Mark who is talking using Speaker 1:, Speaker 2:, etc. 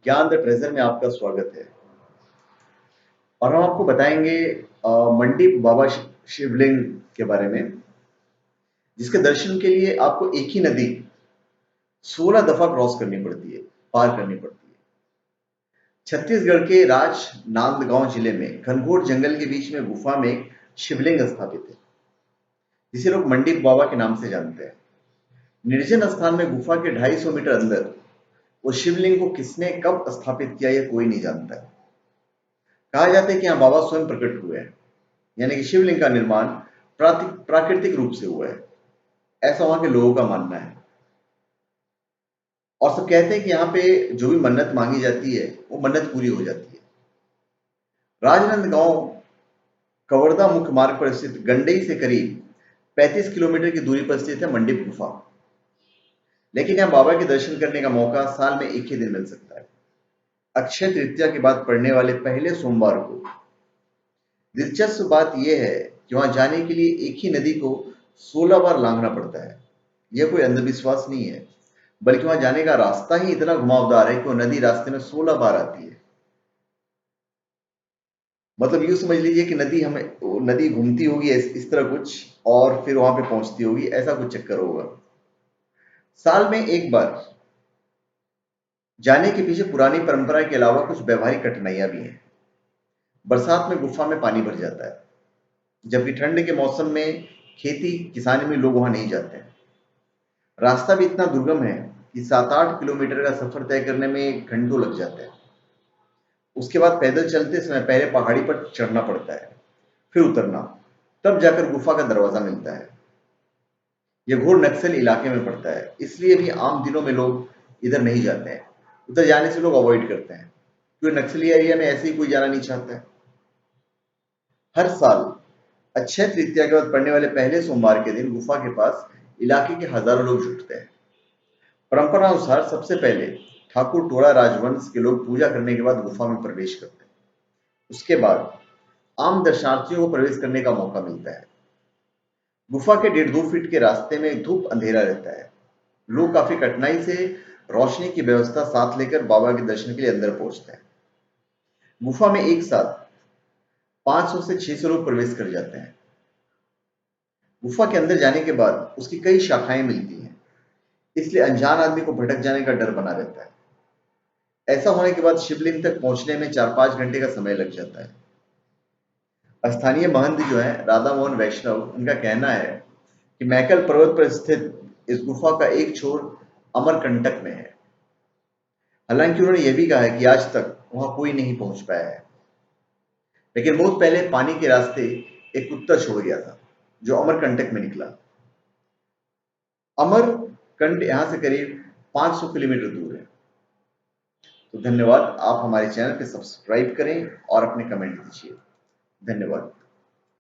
Speaker 1: ज्ञान the treasure में आपका स्वागत है। और हम आपको बताएंगे मंडी बाबा शिवलिंग के बारे में, जिसके दर्शन के लिए आपको एक ही नदी 16 दफा क्रॉस करनी पड़ती है, पार करनी पड़ती है। छत्तीसगढ़ के राजनांदगांव जिले में घनघोर जंगल के बीच में गुफा में एक शिवलिंग स्थापित है, जिसे लोग मंडी बाबा के नाम से जानते हैं। निर्जन स्थान में गुफा के 250 मीटर अंदर वो शिवलिंग को किसने कब स्थापित किया, यह कोई नहीं जानता है। कहा जाता है कि यहाँ बाबा स्वयं प्रकट हुए हैं, यानी कि शिवलिंग का निर्माण प्राकृतिक रूप से हुआ है, ऐसा वहां के लोगों का मानना है। और सब कहते हैं कि यहाँ पे जो भी मन्नत मांगी जाती है वो मन्नत पूरी हो जाती है। राजनांदगांव कवर्धा मुख्य मार्ग पर स्थित गंडई से करीब 35 किलोमीटर की दूरी पर स्थित है मंडीप गुफा। लेकिन यहाँ बाबा के दर्शन करने का मौका साल में एक ही दिन मिल सकता है, अक्षय तृतीया के बाद पड़ने वाले पहले सोमवार को। दिलचस्प बात यह है कि वहां जाने के लिए एक ही नदी को 16 बार लांघना पड़ता है। यह कोई अंधविश्वास नहीं है, बल्कि वहां जाने का रास्ता ही इतना घुमावदार है कि वो नदी रास्ते में 16 बार आती है। मतलब यूं समझ लीजिए कि नदी घूमती होगी इस तरह कुछ, और फिर वहां पे पहुंचती होगी, ऐसा कुछ चक्कर होगा। साल में एक बार जाने के पीछे पुरानी परंपरा के अलावा कुछ व्यवहारिक कठिनाइयां भी हैं। बरसात में गुफा में पानी भर जाता है, जबकि ठंड के मौसम में खेती किसानी में लोग वहां नहीं जाते हैं। रास्ता भी इतना दुर्गम है कि 7-8 किलोमीटर का सफर तय करने में घंटों लग जाते हैं। उसके बाद पैदल चलते समय पहले पहाड़ी पर चढ़ना पड़ता है, फिर उतरना, तब जाकर गुफा का दरवाजा मिलता है। यह घोर नक्सल इलाके में पड़ता है, इसलिए भी आम दिनों में लोग इधर नहीं जाते हैं। उधर जाने से लोग अवॉइड करते हैं, क्योंकि नक्सली एरिया में ऐसे ही कोई जाना नहीं चाहता है। हर साल अक्षय तृतीया के बाद पड़ने वाले पहले सोमवार के दिन गुफा के पास इलाके के हजारों लोग जुटते हैं। परंपरा अनुसार सबसे पहले ठाकुर टोड़ा राजवंश के लोग पूजा करने के बाद गुफा में प्रवेश करते हैं। उसके बाद आम दर्शनार्थियों को प्रवेश करने का मौका मिलता है। गुफा के 1.5-2 फीट के रास्ते में धूप अंधेरा रहता है। लोग काफी कठिनाई से रोशनी की व्यवस्था साथ लेकर बाबा के दर्शन के लिए अंदर पहुंचते हैं। गुफा में एक साथ 500 से 600 लोग प्रवेश कर जाते हैं। गुफा के अंदर जाने के बाद उसकी कई शाखाएं मिलती हैं, इसलिए अनजान आदमी को भटक जाने का डर बना रहता है। ऐसा होने के बाद शिवलिंग तक पहुंचने में 4-5 घंटे का समय लग जाता है। स्थानीय महंत जो है राधा मोहन वैष्णव, उनका कहना है कि मैकल पर्वत पर स्थित इस गुफा का एक छोर अमरकंटक में है। हालांकि उन्होंने यह भी कहा है कि आज तक वहां कोई नहीं पहुंच पाया है, लेकिन बहुत पहले पानी के रास्ते एक कुत्ता छोड़ गया था जो अमरकंटक में निकला। अमरकंट यहां से करीब 500 किलोमीटर दूर है। तो धन्यवाद, आप हमारे चैनल पे सब्सक्राइब करें और अपने कमेंट दीजिए। धन्यवाद।